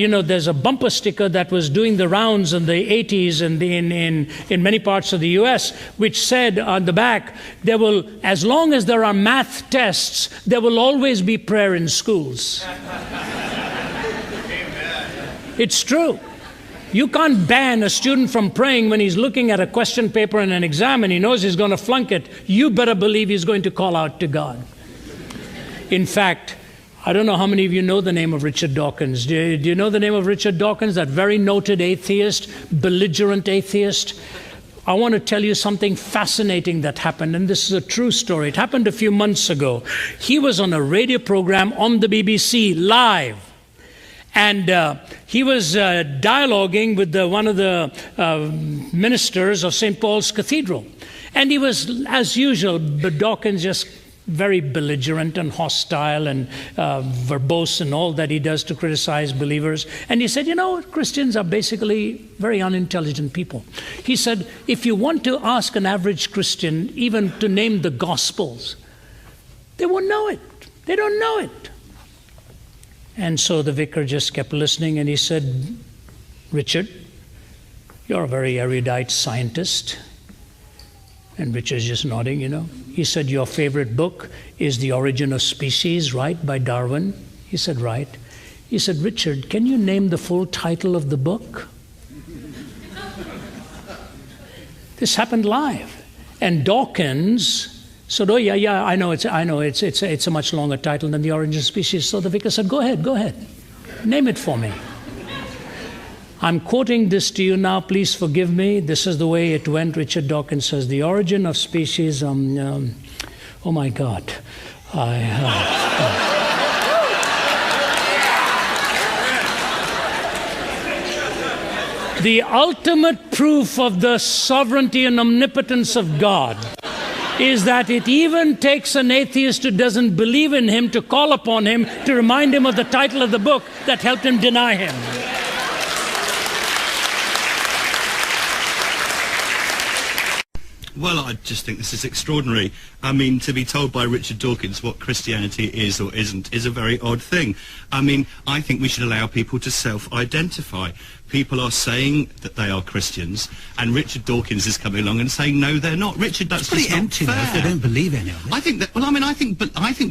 You know, there's a bumper sticker that was doing the rounds in the 80s and in many parts of the U.S., which said on the back, there will, as long as there are math tests, there will always be prayer in schools. It's true. You can't ban a student from praying when he's looking at a question paper in an exam and he knows he's going to flunk it. You better believe he's going to call out to God. In fact, I don't know how many of you know the name of Richard Dawkins. Do you know the name of Richard Dawkins, that very noted atheist, belligerent atheist? I want to tell you something fascinating that happened, and this is a true story. It happened a few months ago. He was on a radio program on the BBC, live. And he was dialoguing with one of the ministers of St. Paul's Cathedral. And he was, as usual, but Dawkins just very belligerent and hostile and verbose and all that he does to criticize believers. And he said, you know, Christians are basically very unintelligent people. He said, if you want to ask an average Christian even to name the Gospels, they won't know it. They don't know it. And so the vicar just kept listening, and he said, Richard, you're a very erudite scientist. And Richard's just nodding, you know. He said, your favorite book is The Origin of Species, right, by Darwin? He said, right. He said, Richard, can you name the full title of the book? This happened live. And Dawkins said, oh, yeah, I know, it's a much longer title than The Origin of Species. So the vicar said, go ahead. Name it for me. I'm quoting this to you now, please forgive me. This is the way it went. Richard Dawkins says, The Origin of Species, oh my God. The ultimate proof of the sovereignty and omnipotence of God is that it even takes an atheist who doesn't believe in him to call upon him to remind him of the title of the book that helped him deny him. Well, I just think this is extraordinary. I mean, to be told by Richard Dawkins what Christianity is or isn't is a very odd thing. I mean, I think we should allow people to self-identify. People are saying that they are Christians, and Richard Dawkins is coming along and saying, no, they're not. Richard, that's just not fair. If they don't believe any of it. I think that, well, I mean, I think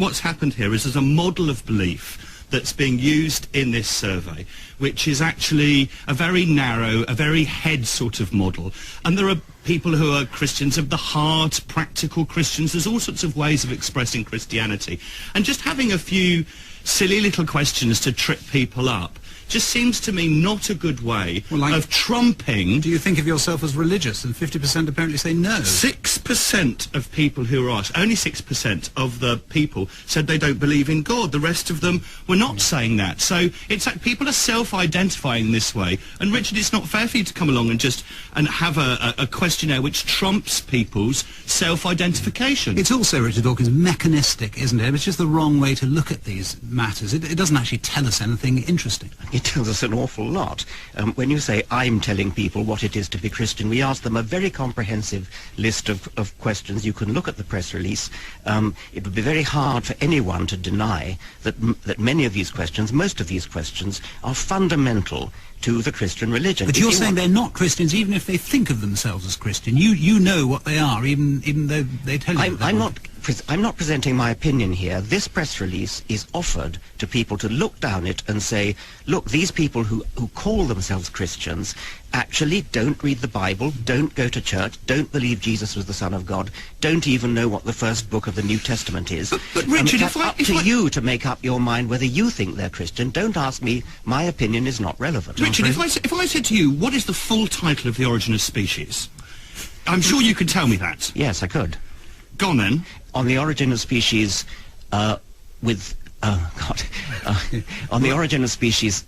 what's happened here is there's a model of belief that's being used in this survey, which is actually a very narrow, a very head sort of model. And there are people who are Christians of the heart, practical Christians. There's all sorts of ways of expressing Christianity. And just having a few silly little questions to trip people up just seems to me not a good way of trumping. Do you think of yourself as religious? And 50% apparently say no. 6% of people who were asked, only 6% of the people said they don't believe in God. The rest of them were not saying that. So it's like people are self-identifying this way. And Richard, it's not fair for you to come along and just have a questionnaire which trumps people's self-identification. It's also, Richard Dawkins, mechanistic, isn't it? It's just the wrong way to look at these matters. It doesn't actually tell us anything interesting. It tells us an awful lot. When you say, I'm telling people what it is to be Christian, we ask them a very comprehensive list of questions. You can look at the press release. It would be very hard for anyone to deny that many of these questions, most of these questions, are fundamental to the Christian religion. But you're saying they're not Christians even if they think of themselves as Christian. You know what they are, even though they tell you. I'm not presenting my opinion here. This press release is offered to people to look down it and say, look, these people who call themselves Christians actually don't read the Bible, don't go to church, don't believe Jesus was the Son of God, don't even know what the first book of the New Testament is. But Richard, it's up to you to make up your mind whether you think they're Christian. Don't ask me. My opinion is not relevant. Richard, if I said to you, what is the full title of The Origin of Species? I'm sure you could tell me that. Yes, I could. Go on then. On The Origin of Species, on The Origin of Species,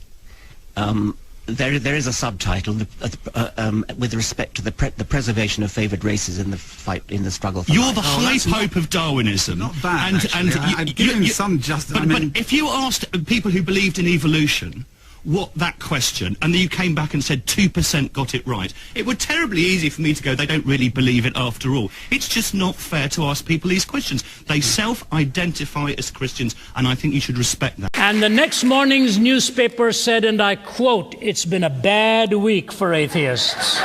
there is a subtitle with respect to the preservation of favoured races in the fight, in the struggle for You're life. the high pope of Darwinism. Not bad, and I'd give him some justice. But if you asked people who believed in evolution what that question, and then you came back and said 2% got it right, it would be terribly easy for me to go, they don't really believe it after all. It's just not fair to ask people these questions. They self-identify as Christians, and I think you should respect that. And the next morning's newspaper said, and I quote, "It's been a bad week for atheists."